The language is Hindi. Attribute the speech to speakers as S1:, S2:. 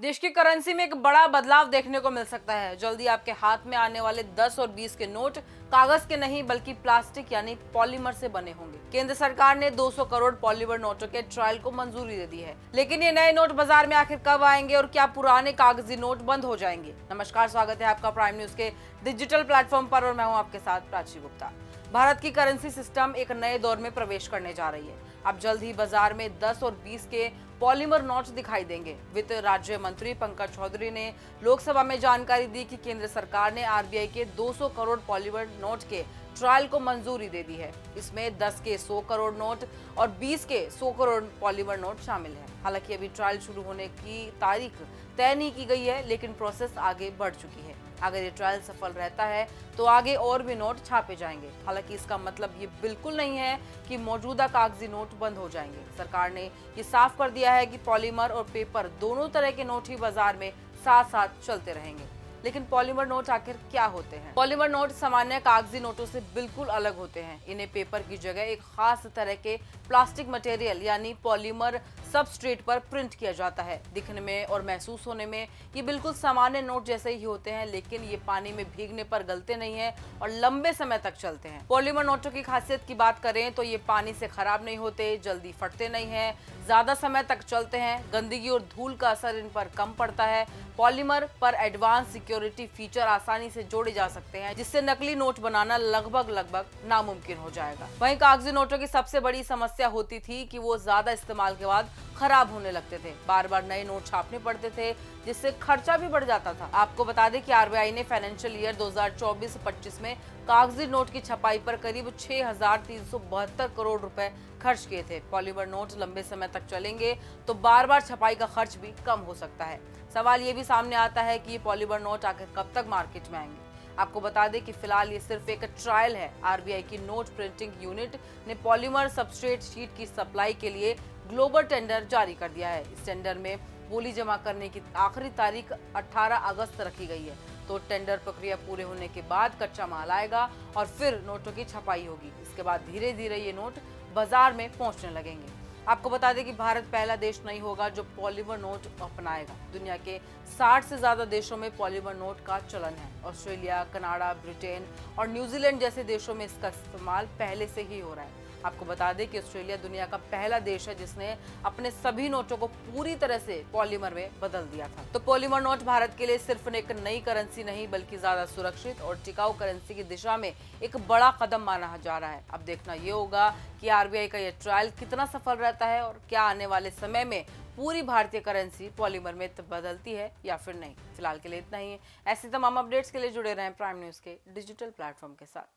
S1: देश की करेंसी में एक बड़ा बदलाव देखने को मिल सकता है। जल्दी आपके हाथ में आने वाले 10 और 20 के नोट कागज के नहीं बल्कि प्लास्टिक यानी पॉलीमर से बने होंगे। केंद्र सरकार ने 200 करोड़ पॉलीमर नोटों के ट्रायल को मंजूरी दे दी है, लेकिन ये नए नोट बाजार में आखिर कब आएंगे और क्या पुराने कागजी नोट बंद हो जाएंगे? नमस्कार, स्वागत है आपका प्राइम न्यूज के डिजिटल प्लेटफॉर्म पर और मैं हूं आपके साथ प्राची गुप्ता। भारत की करेंसी सिस्टम एक नए दौर में प्रवेश करने जा रही है। अब जल्द ही बाजार में 10 और 20 के पॉलीमर नोट्स दिखाई देंगे। वित्त राज्य मंत्री पंकज चौधरी ने लोकसभा में जानकारी दी कि केंद्र सरकार ने आरबीआई के 200 करोड़ पॉलीमर नोट के ट्रायल को मंजूरी दे दी है। इसमें 10 के 100 करोड़ नोट और 20 के 100 करोड़ पॉलीमर नोट शामिल है। हालांकि अभी ट्रायल शुरू होने की तारीख तय नहीं की गई है, लेकिन प्रोसेस आगे बढ़ चुकी है। अगर ये ट्रायल सफल रहता है तो आगे और भी नोट छापे जाएंगे। हालांकि इसका मतलब ये बिल्कुल नहीं है कि मौजूदा कागजी नोट बंद हो जाएंगे। सरकार ने ये साफ कर दिया है कि पॉलीमर और पेपर दोनों तरह के नोट ही बाजार में साथ साथ चलते रहेंगे। लेकिन पॉलीमर नोट आखिर क्या होते हैं? पॉलीमर नोट सामान्य कागजी नोटों से बिल्कुल अलग होते हैं। इन्हें पेपर की जगह एक खास तरह के प्लास्टिक मटेरियल यानी पॉलीमर सबस्ट्रेट पर प्रिंट किया जाता है। दिखने में और महसूस होने में ये बिल्कुल सामान्य नोट जैसे ही होते हैं, लेकिन ये पानी में भीगने पर गलते नहीं है और लंबे समय तक चलते हैं। पॉलीमर नोटों की खासियत की बात करें तो ये पानी से खराब नहीं होते, जल्दी फटते नहीं है, ज्यादा समय तक चलते हैं, गंदगी और धूल का असर इन पर कम पड़ता है। पॉलीमर पर एडवांस सिक्योरिटी फीचर आसानी से जोड़े जा सकते हैं, जिससे नकली नोट बनाना लगभग नामुमकिन हो जाएगा। वहीं कागजी नोटों की सबसे बड़ी समस्या होती थी कि वो ज्यादा इस्तेमाल के बाद खराब होने लगते थे। बार बार नए नोट छापने पड़ते थे, जिससे खर्चा भी बढ़ जाता था। आपको बता दें कि आरबीआई ने फाइनेंशियल ईयर 2024-25 में कागजी नोट की छपाई पर करीब 6,372 करोड़ रुपए खर्च किए थे। पॉलीमर नोट लंबे समय तक चलेंगे तो बार बार छपाई का खर्च भी कम हो सकता है। सवाल ये भी सामने आता है कि ये पॉलीमर नोट आखिर कब तक मार्केट में आएंगे। आपको बता दें कि फिलहाल ये सिर्फ एक ट्रायल है। आरबीआई की नोट प्रिंटिंग यूनिट ने पॉलीमर सबस्ट्रेट शीट की सप्लाई के लिए ग्लोबल टेंडर जारी कर दिया है। इस टेंडर में बोली जमा करने की आखिरी तारीख 18 अगस्त रखी गई है। तो टेंडर प्रक्रिया पूरे होने के बाद कच्चा माल आएगा और फिर नोटों की छपाई होगी। इसके बाद धीरे धीरे ये नोट बाजार में पहुंचने लगेंगे। आपको बता दें कि भारत पहला देश नहीं होगा जो पॉलीमर नोट अपनाएगा। दुनिया के 60 से ज्यादा देशों में पॉलीमर नोट का चलन है। ऑस्ट्रेलिया, कनाडा, ब्रिटेन और न्यूजीलैंड जैसे देशों में इसका इस्तेमाल पहले से ही हो रहा है। आपको बता दें कि ऑस्ट्रेलिया दुनिया का पहला देश है जिसने अपने सभी नोटों को पूरी तरह से पॉलीमर में बदल दिया था। तो पॉलीमर नोट भारत के लिए सिर्फ एक नई करेंसी नहीं बल्कि ज्यादा सुरक्षित और टिकाऊ करेंसी की दिशा में एक बड़ा कदम माना जा रहा है। अब देखना ये होगा कि आरबीआई का यह ट्रायल कितना सफल रहता है और क्या आने वाले समय में पूरी भारतीय करेंसी पॉलीमर में बदलती है या फिर नहीं। फिलहाल के लिए इतना ही। ऐसे तमाम अपडेट्स के लिए जुड़े रहें प्राइम न्यूज के डिजिटल प्लेटफॉर्म के साथ।